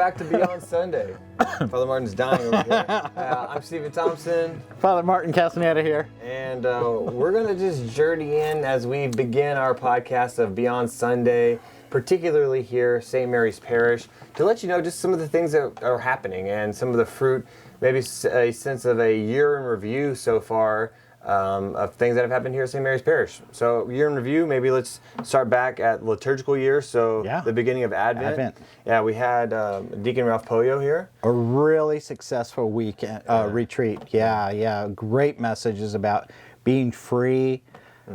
back to Beyond Sunday. Father Martin's dying over here. I'm Stephen Thompson. Father Martin Castaneda here. And we're going to just journey in as we begin our podcast of Beyond Sunday, particularly here, St. Mary's Parish, to let you know just some of the things that are happening and some of the fruit, maybe a sense of a year in review so far of things that have happened here at St. Mary's Parish. So year in review, maybe let's start back at liturgical year, so the beginning of Advent. Yeah, we had Deacon Ralph Pollo here. A really successful weekend retreat. Yeah. Great messages about being free,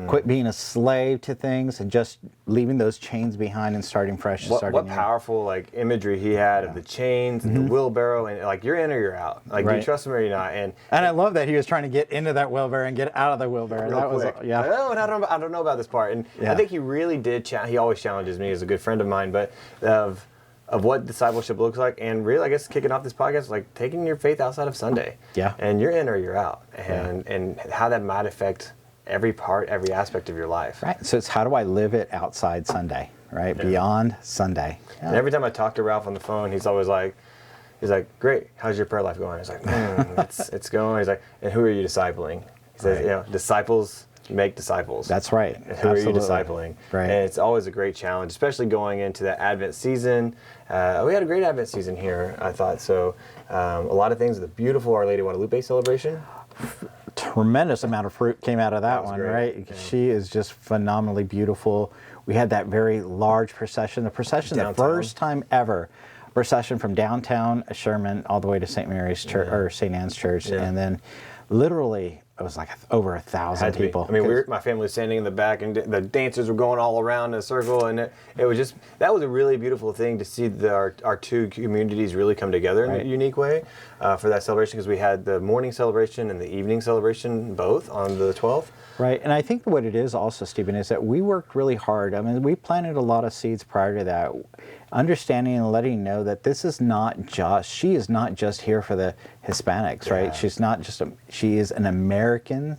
quit being a slave to things, and just leaving those chains behind and starting fresh. What powerful imagery he had of the chains and the wheelbarrow, and you're in or you're out. Do you trust him or you're not? And I love that he was trying to get into that wheelbarrow and get out of the wheelbarrow. That was I don't know about this part, and I think he really did. He always challenges me as a good friend of mine, but of what discipleship looks like, and really, I guess, kicking off this podcast, like taking your faith outside of Sunday. Yeah, and you're in or you're out, and how that might affect every part, every aspect of your life. Right. So it's how do I live it outside Sunday, right? Yeah. Beyond Sunday. Yeah. And every time I talk to Ralph on the phone, he's always like, great, how's your prayer life going? He's like, it's going. He's like, and who are you discipling? He says, disciples make disciples. That's right. And who are you discipling? Right. And it's always a great challenge, especially going into that Advent season. We had a great Advent season here, I thought. So a lot of things, the beautiful Our Lady of Guadalupe celebration. Tremendous amount of fruit came out of that one, great. Right? Yeah. She is just phenomenally beautiful. We had that very large procession. The procession, downtown. The first time ever, procession from downtown Sherman all the way to St. Mary's Church or St. Anne's Church, and then literally it was like over 1,000 people. I mean, my family was standing in the back, and the dancers were going all around in a circle, and it was just, that was a really beautiful thing to see our two communities really come together in a unique way for that celebration, because we had the morning celebration and the evening celebration both on the 12th. Right, and I think what it is also, Stephen, is that we worked really hard. I mean, we planted a lot of seeds prior to that, understanding and letting know that this is not just, she is not just here for the Hispanics, right? She's not just, she is an America's,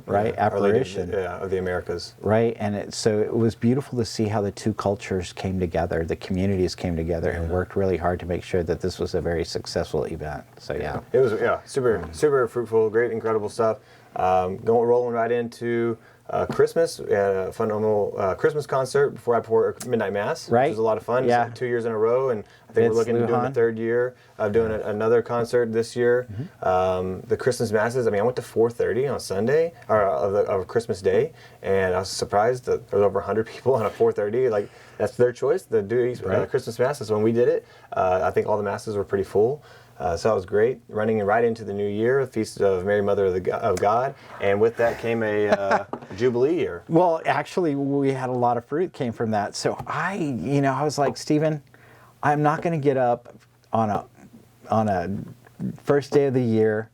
right, apparition. Of the Americas. Right, and so it was beautiful to see how the two cultures came together, the communities came together and worked really hard to make sure that this was a very successful event. So it was super fruitful, great, incredible stuff. Rolling right into Christmas. We had a phenomenal Christmas concert before midnight mass, which was a lot of fun. Yeah. 2 years in a row, and I think we're looking to doing the third year of doing another concert this year. The Christmas masses. I mean, I went to 4:30 on Sunday of Christmas Day, and I was surprised that there was over 100 people on a 4:30. Like, that's their choice. The Christmas masses. When we did it, I think all the masses were pretty full. So that was great, running right into the new year, the Feast of Mary, Mother of God, and with that came a Jubilee year. Well, actually, we had a lot of fruit came from that. So I was like, Stephen, I'm not going to get up on a first day of the year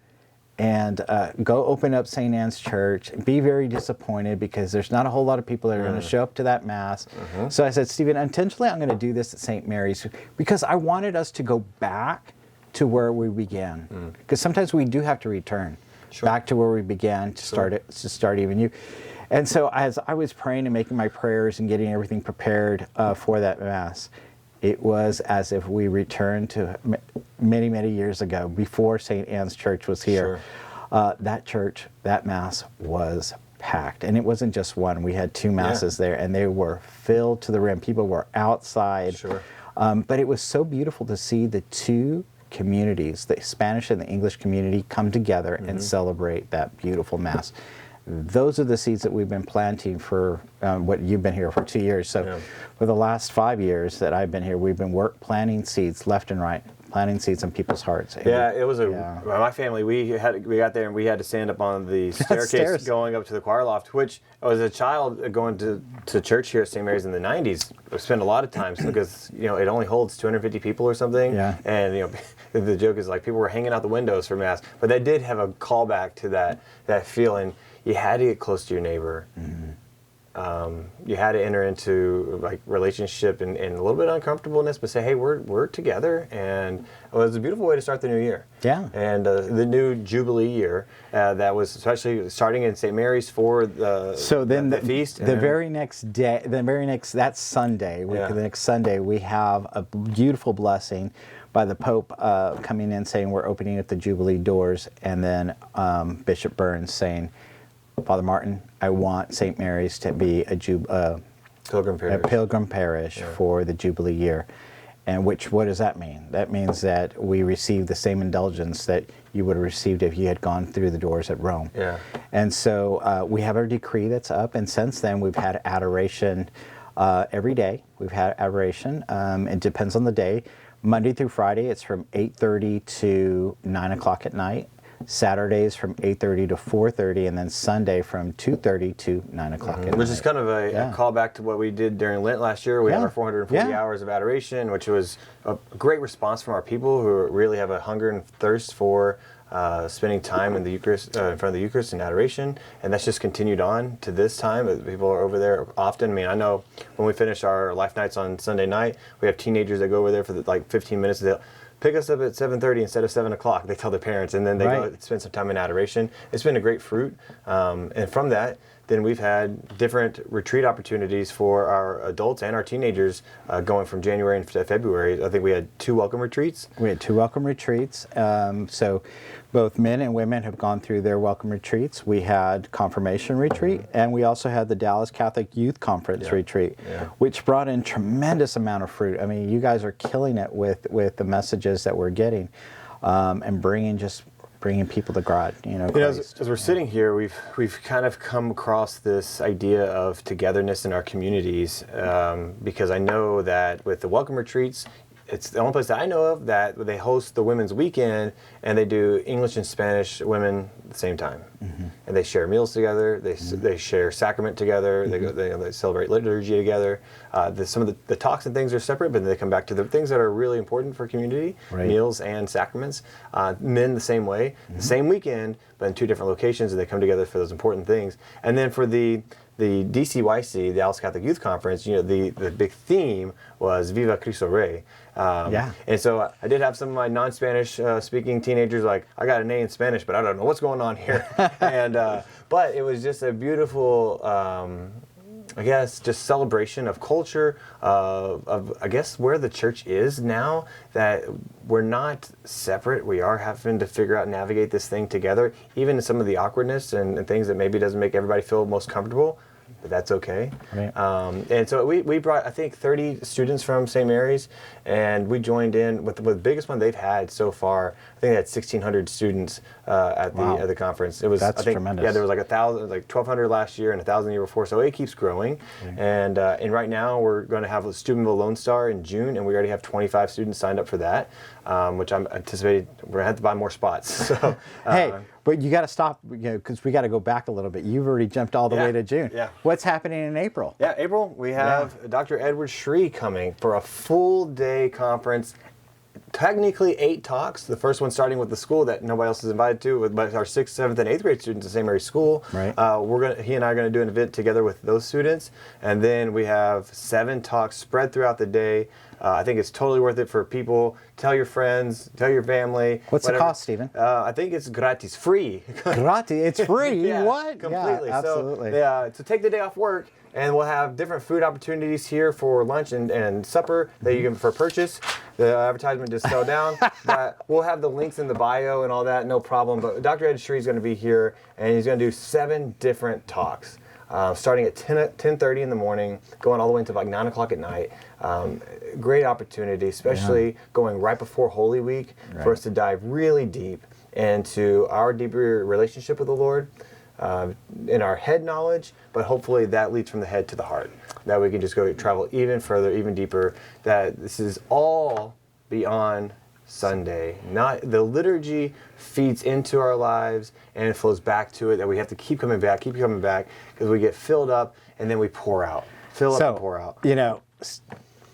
and go open up St. Anne's Church and be very disappointed because there's not a whole lot of people that are going to show up to that Mass. So I said, Stephen, intentionally I'm going to do this at St. Mary's because I wanted us to go back to where we began, because sometimes we do have to return back to where we began to start even you. And so as I was praying and making my prayers and getting everything prepared for that Mass, it was as if we returned to many, many years ago, before St. Anne's Church was here. That church, that Mass was packed, and it wasn't just one. We had two Masses there, and they were filled to the rim. People were outside. But it was so beautiful to see the two communities, the Spanish and the English community, come together and celebrate that beautiful Mass. Those are the seeds that we've been planting for what you've been here for 2 years. So for the last 5 years that I've been here, we've been planting seeds left and right, planting seeds in people's hearts. It was my family, we got there and we had to stand up on the staircase going up to the choir loft, which as a child going to church here at St. Mary's in the 90s, I spent a lot of times because it only holds 250 people or something. And the joke is like people were hanging out the windows for Mass, but they did have a callback to that feeling. You had to get close to your neighbor. you had to enter into like relationship and a little bit of uncomfortableness, but say, hey, we're together, and it was a beautiful way to start the new year. Yeah. And the new Jubilee year that was especially starting in St. Mary's for the feast. The very next day, that Sunday, the next Sunday, we have a beautiful blessing by the Pope coming in saying we're opening up the Jubilee doors, and then Bishop Burns saying, Father Martin, I want St. Mary's to be a pilgrim parish for the Jubilee year. And what does that mean? That means that we receive the same indulgence that you would have received if you had gone through the doors at Rome. Yeah. And so we have our decree that's up, and since then we've had adoration every day. We've had adoration. It depends on the day. Monday through Friday, it's from 8:30 to 9 o'clock at night. Saturdays from 8:30 to 4:30, and then Sunday from 2:30 to 9 o'clock at night. Which is kind of a callback to what we did during Lent last year. We had our 440 hours of adoration, which was a great response from our people who really have a hunger and thirst for spending time in the Eucharist, in front of the Eucharist in adoration, and that's just continued on to this time. People are over there often. I mean, I know when we finish our Life Nights on Sunday night, we have teenagers that go over there for like 15 minutes. They'll pick us up at 7:30 instead of 7 o'clock. They tell their parents, and then they go spend some time in adoration. It's been a great fruit, and from that, then we've had different retreat opportunities for our adults and our teenagers going from January to February. I think we had 2 welcome retreats. We had 2 welcome retreats. So both men and women have gone through their welcome retreats. We had confirmation retreat, and we also had the Dallas Catholic Youth Conference retreat, which brought in tremendous amount of fruit. I mean, you guys are killing it with the messages that we're getting, and bringing people to God, Christ. As we're sitting here, we've kind of come across this idea of togetherness in our communities, because I know that with the welcome retreats, it's the only place that I know of that they host the women's weekend, and they do English and Spanish women at the same time, and they share meals together. They share sacrament together. They celebrate liturgy together. Some of the talks and things are separate, but then they come back to the things that are really important for community, meals and sacraments. Men the same way, the same weekend, but in 2 different locations, and they come together for those important things. And then for the DCYC, the Dallas Catholic Youth Conference, the big theme was Viva Cristo Rey. And so I did have some of my non-Spanish speaking teenagers like, I got an A in Spanish, but I don't know what's going on here. And but it was just a beautiful, I guess, just celebration of culture, of I guess where the church is now, that we're not separate. We are having to figure out and navigate this thing together, even in some of the awkwardness and things that maybe doesn't make everybody feel most comfortable. But that's okay. Right. And so we brought, I think, 30 students from St. Mary's, and we joined in with the biggest one they've had so far. I think they had 1,600 students at the conference. It was, that's tremendous. Yeah, there was like 1,200 last year and 1,000 the year before. So it keeps growing. And right now we're going to have a Student of the Lone Star in June, and we already have 25 students signed up for that, which I'm anticipating we're going to have to buy more spots. So hey. But you got to stop, because we got to go back a little bit. You've already jumped all the way to June. Yeah. What's happening in April? Yeah, April, we have Dr. Edward Shree coming for a full-day conference. Technically 8 talks. The first one starting with the school that nobody else is invited to, with our 6th, 7th, and 8th grade students at St. Mary's School. Right. He and I are going to do an event together with those students, and then we have 7 talks spread throughout the day. I think it's totally worth it for people. Tell your friends, tell your family. What's the cost, Stephen? I think it's gratis, free. Gratis? It's free? Yeah, what? Completely. Yeah, absolutely. So take the day off work, and we'll have different food opportunities here for lunch and supper that you can for purchase. The advertisement just fell down. But we'll have the links in the bio and all that, no problem. But Dr. Ed Shree is going to be here, and he's going to do 7 different talks. Starting at 10:30 in the morning, going all the way until like 9 o'clock at night. Great opportunity, especially going right before Holy Week, for us to dive really deep into our deeper relationship with the Lord, in our head knowledge, but hopefully that leads from the head to the heart. That we can just go travel even further, even deeper, that this is all beyond Sunday. Not the liturgy feeds into our lives and it flows back to it, that we have to keep coming back, because we get filled up and then we pour out. Fill up and pour out.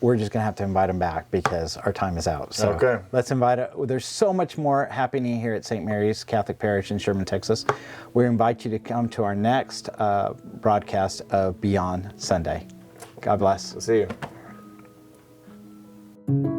we're just going to have to invite them back because our time is out. So okay. Let's invite it. There's so much more happening here at St. Mary's Catholic Parish in Sherman, Texas. We invite you to come to our next broadcast of Beyond Sunday. God bless. We'll see you.